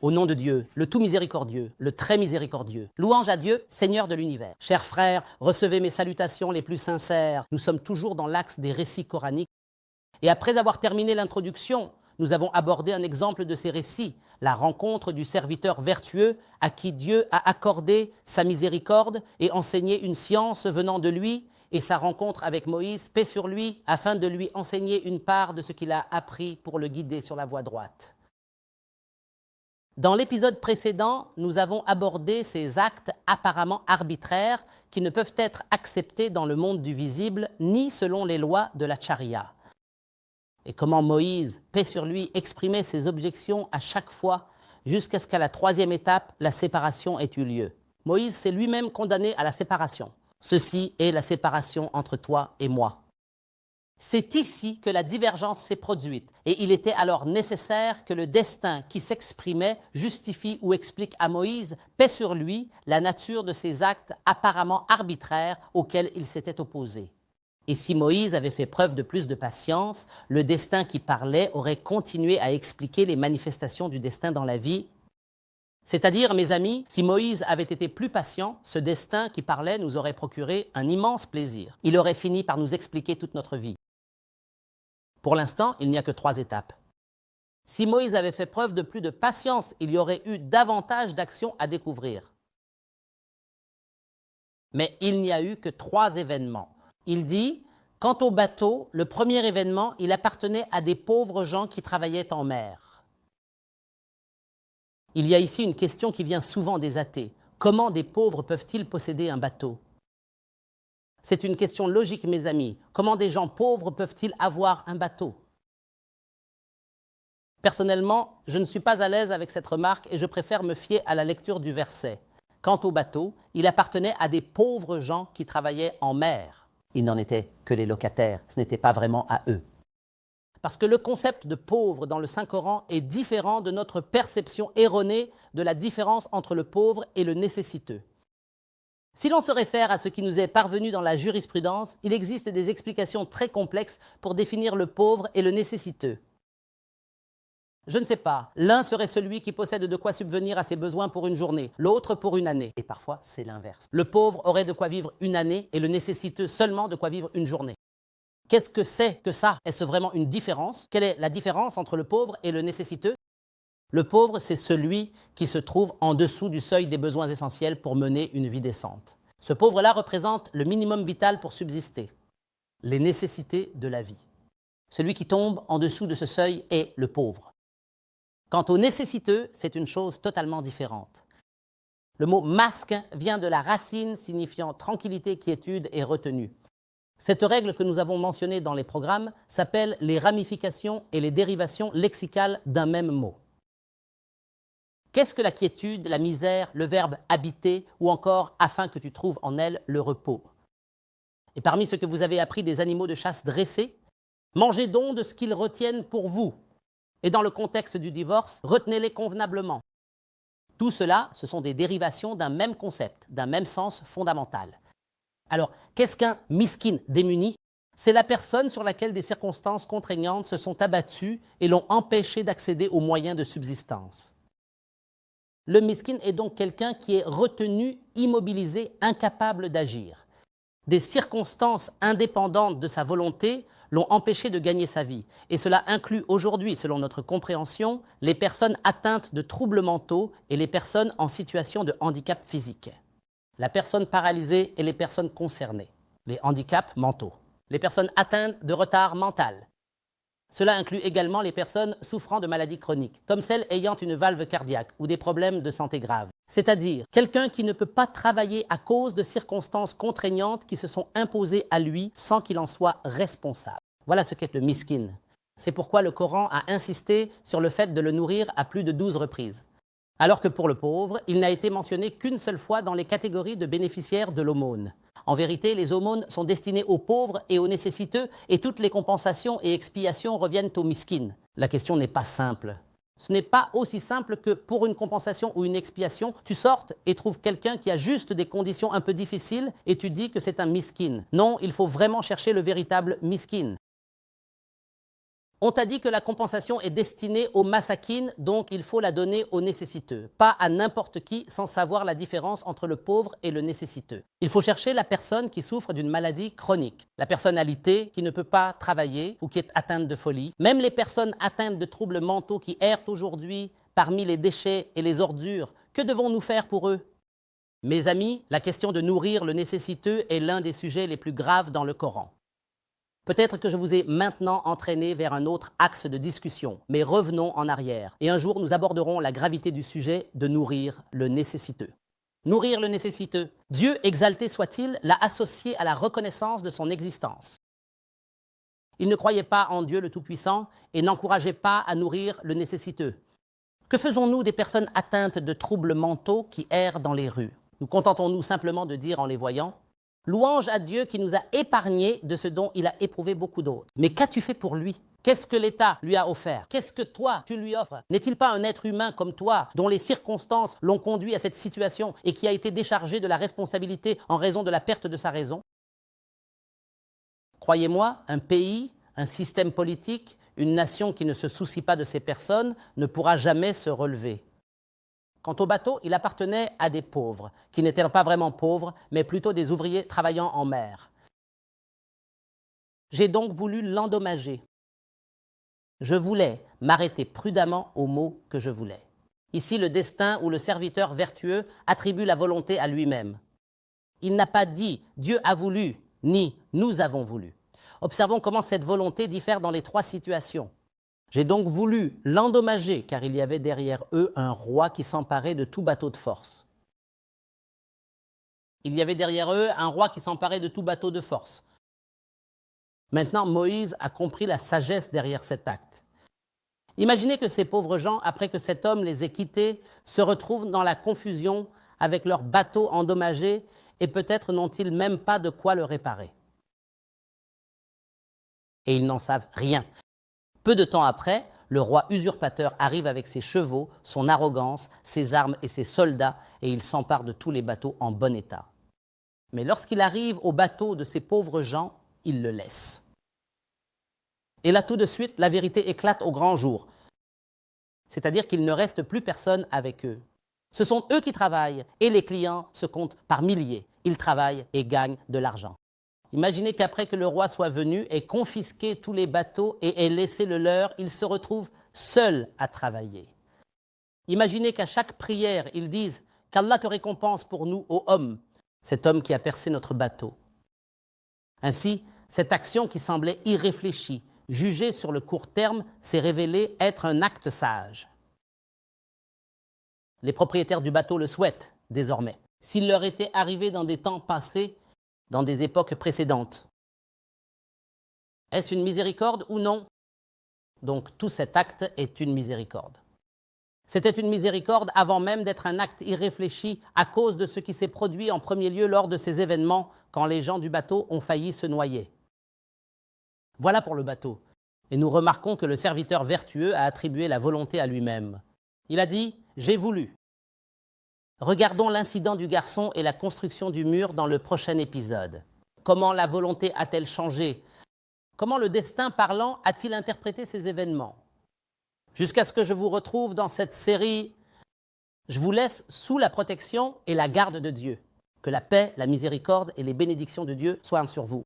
Au nom de Dieu, le tout miséricordieux, le très miséricordieux. Louange à Dieu, Seigneur de l'univers. Chers frères, recevez mes salutations les plus sincères. Nous sommes toujours dans l'axe des récits coraniques. Et après avoir terminé l'introduction, nous avons abordé un exemple de ces récits, la rencontre du serviteur vertueux à qui Dieu a accordé sa miséricorde et enseigné une science venant de lui, et sa rencontre avec Moïse, paix sur lui, afin de lui enseigner une part de ce qu'il a appris pour le guider sur la voie droite. Dans l'épisode précédent, nous avons abordé ces actes apparemment arbitraires qui ne peuvent être acceptés dans le monde du visible ni selon les lois de la charia. Et comment Moïse, paix sur lui, exprimait ses objections à chaque fois jusqu'à ce qu'à la troisième étape, la séparation ait eu lieu. Moïse s'est lui-même condamné à la séparation. Ceci est la séparation entre toi et moi. C'est ici que la divergence s'est produite et il était alors nécessaire que le destin qui s'exprimait justifie ou explique à Moïse, paix sur lui, la nature de ces actes apparemment arbitraires auxquels il s'était opposé. Et si Moïse avait fait preuve de plus de patience, le destin qui parlait aurait continué à expliquer les manifestations du destin dans la vie. C'est-à-dire, mes amis, si Moïse avait été plus patient, ce destin qui parlait nous aurait procuré un immense plaisir. Il aurait fini par nous expliquer toute notre vie. Pour l'instant, il n'y a que 3 étapes. Si Moïse avait fait preuve de plus de patience, il y aurait eu davantage d'actions à découvrir. Mais il n'y a eu que 3 événements. Il dit, quant au bateau, le premier événement, il appartenait à des pauvres gens qui travaillaient en mer. Il y a ici une question qui vient souvent des athées. Comment des pauvres peuvent-ils posséder un bateau? C'est une question logique, mes amis. Comment des gens pauvres peuvent-ils avoir un bateau? Personnellement, je ne suis pas à l'aise avec cette remarque et je préfère me fier à la lecture du verset. Quant au bateau, il appartenait à des pauvres gens qui travaillaient en mer. Ils n'en étaient que les locataires, ce n'était pas vraiment à eux. Parce que le concept de pauvre dans le Saint-Coran est différent de notre perception erronée de la différence entre le pauvre et le nécessiteux. Si l'on se réfère à ce qui nous est parvenu dans la jurisprudence, il existe des explications très complexes pour définir le pauvre et le nécessiteux. Je ne sais pas, l'un serait celui qui possède de quoi subvenir à ses besoins pour une journée, l'autre pour une année. Et parfois, c'est l'inverse. Le pauvre aurait de quoi vivre une année et le nécessiteux seulement de quoi vivre une journée. Qu'est-ce que c'est que ça? Est-ce vraiment une différence? Quelle est la différence entre le pauvre et le nécessiteux? Le pauvre, c'est celui qui se trouve en dessous du seuil des besoins essentiels pour mener une vie décente. Ce pauvre-là représente le minimum vital pour subsister, les nécessités de la vie. Celui qui tombe en dessous de ce seuil est le pauvre. Quant au nécessiteux, c'est une chose totalement différente. Le mot « masque » vient de la racine signifiant tranquillité, quiétude et retenue. Cette règle que nous avons mentionnée dans les programmes s'appelle les ramifications et les dérivations lexicales d'un même mot. Qu'est-ce que la quiétude, la misère, le verbe « habiter » ou encore « afin que tu trouves en elle le repos » ? Et parmi ce que vous avez appris des animaux de chasse dressés, mangez donc de ce qu'ils retiennent pour vous. Et dans le contexte du divorce, retenez-les convenablement. Tout cela, ce sont des dérivations d'un même concept, d'un même sens fondamental. Alors, qu'est-ce qu'un miskin démuni? C'est la personne sur laquelle des circonstances contraignantes se sont abattues et l'ont empêché d'accéder aux moyens de subsistance. Le miskin est donc quelqu'un qui est retenu, immobilisé, incapable d'agir. Des circonstances indépendantes de sa volonté l'ont empêché de gagner sa vie. Et cela inclut aujourd'hui, selon notre compréhension, les personnes atteintes de troubles mentaux et les personnes en situation de handicap physique. La personne paralysée et les personnes concernées, les handicaps mentaux, les personnes atteintes de retard mental. Cela inclut également les personnes souffrant de maladies chroniques, comme celles ayant une valve cardiaque ou des problèmes de santé graves. C'est-à-dire quelqu'un qui ne peut pas travailler à cause de circonstances contraignantes qui se sont imposées à lui sans qu'il en soit responsable. Voilà ce qu'est le miskin. C'est pourquoi le Coran a insisté sur le fait de le nourrir à plus de 12 reprises. Alors que pour le pauvre, il n'a été mentionné qu'une seule fois dans les catégories de bénéficiaires de l'aumône. En vérité, les aumônes sont destinées aux pauvres et aux nécessiteux et toutes les compensations et expiations reviennent aux miskines. La question n'est pas simple. Ce n'est pas aussi simple que pour une compensation ou une expiation, tu sortes et trouves quelqu'un qui a juste des conditions un peu difficiles et tu dis que c'est un miskin. Non, il faut vraiment chercher le véritable miskin. On t'a dit que la compensation est destinée aux massakines, donc il faut la donner aux nécessiteux, pas à n'importe qui sans savoir la différence entre le pauvre et le nécessiteux. Il faut chercher la personne qui souffre d'une maladie chronique, la personne alitée qui ne peut pas travailler ou qui est atteinte de folie, même les personnes atteintes de troubles mentaux qui errent aujourd'hui parmi les déchets et les ordures. Que devons-nous faire pour eux? Mes amis, la question de nourrir le nécessiteux est l'un des sujets les plus graves dans le Coran. Peut-être que je vous ai maintenant entraîné vers un autre axe de discussion, mais revenons en arrière. Et un jour, nous aborderons la gravité du sujet de nourrir le nécessiteux. Nourrir le nécessiteux. Dieu, exalté soit-il, l'a associé à la reconnaissance de son existence. Il ne croyait pas en Dieu le Tout-Puissant et n'encourageait pas à nourrir le nécessiteux. Que faisons-nous des personnes atteintes de troubles mentaux qui errent dans les rues? Nous contentons-nous simplement de dire en les voyant: louange à Dieu qui nous a épargnés de ce dont il a éprouvé beaucoup d'autres. Mais qu'as-tu fait pour lui? Qu'est-ce que l'État lui a offert? Qu'est-ce que toi, tu lui offres? N'est-il pas un être humain comme toi, dont les circonstances l'ont conduit à cette situation et qui a été déchargé de la responsabilité en raison de la perte de sa raison? Croyez-moi, un pays, un système politique, une nation qui ne se soucie pas de ces personnes ne pourra jamais se relever. Quant au bateau, il appartenait à des pauvres, qui n'étaient pas vraiment pauvres, mais plutôt des ouvriers travaillant en mer. J'ai donc voulu l'endommager. Je voulais m'arrêter prudemment aux mots que je voulais. Ici, le destin ou le serviteur vertueux attribue la volonté à lui-même. Il n'a pas dit « Dieu a voulu » ni « Nous avons voulu ». Observons comment cette volonté diffère dans les trois situations. J'ai donc voulu l'endommager, car il y avait derrière eux un roi qui s'emparait de tout bateau de force. Il y avait derrière eux un roi qui s'emparait de tout bateau de force. Maintenant, Moïse a compris la sagesse derrière cet acte. Imaginez que ces pauvres gens, après que cet homme les ait quittés, se retrouvent dans la confusion avec leur bateau endommagé et peut-être n'ont-ils même pas de quoi le réparer. Et ils n'en savent rien. Peu de temps après, le roi usurpateur arrive avec ses chevaux, son arrogance, ses armes et ses soldats, et il s'empare de tous les bateaux en bon état. Mais lorsqu'il arrive au bateau de ces pauvres gens, il le laisse. Et là, tout de suite, la vérité éclate au grand jour. C'est-à-dire qu'il ne reste plus personne avec eux. Ce sont eux qui travaillent, et les clients se comptent par milliers. Ils travaillent et gagnent de l'argent. Imaginez qu'après que le roi soit venu et confisqué tous les bateaux et ait laissé le leur, il se retrouve seul à travailler. Imaginez qu'à chaque prière, ils disent « Qu'Allah te récompense pour nous, ô homme, cet homme qui a percé notre bateau. » Ainsi, cette action qui semblait irréfléchie, jugée sur le court terme, s'est révélée être un acte sage. Les propriétaires du bateau le souhaitent désormais. S'il leur était arrivé dans des temps passés, dans des époques précédentes. Est-ce une miséricorde ou non? Donc tout cet acte est une miséricorde. C'était une miséricorde avant même d'être un acte irréfléchi à cause de ce qui s'est produit en premier lieu lors de ces événements quand les gens du bateau ont failli se noyer. Voilà pour le bateau. Et nous remarquons que le serviteur vertueux a attribué la volonté à lui-même. Il a dit « J'ai voulu ». Regardons l'incident du garçon et la construction du mur dans le prochain épisode. Comment la volonté a-t-elle changé? Comment le destin parlant a-t-il interprété ces événements? Jusqu'à ce que je vous retrouve dans cette série, je vous laisse sous la protection et la garde de Dieu. Que la paix, la miséricorde et les bénédictions de Dieu soient sur vous.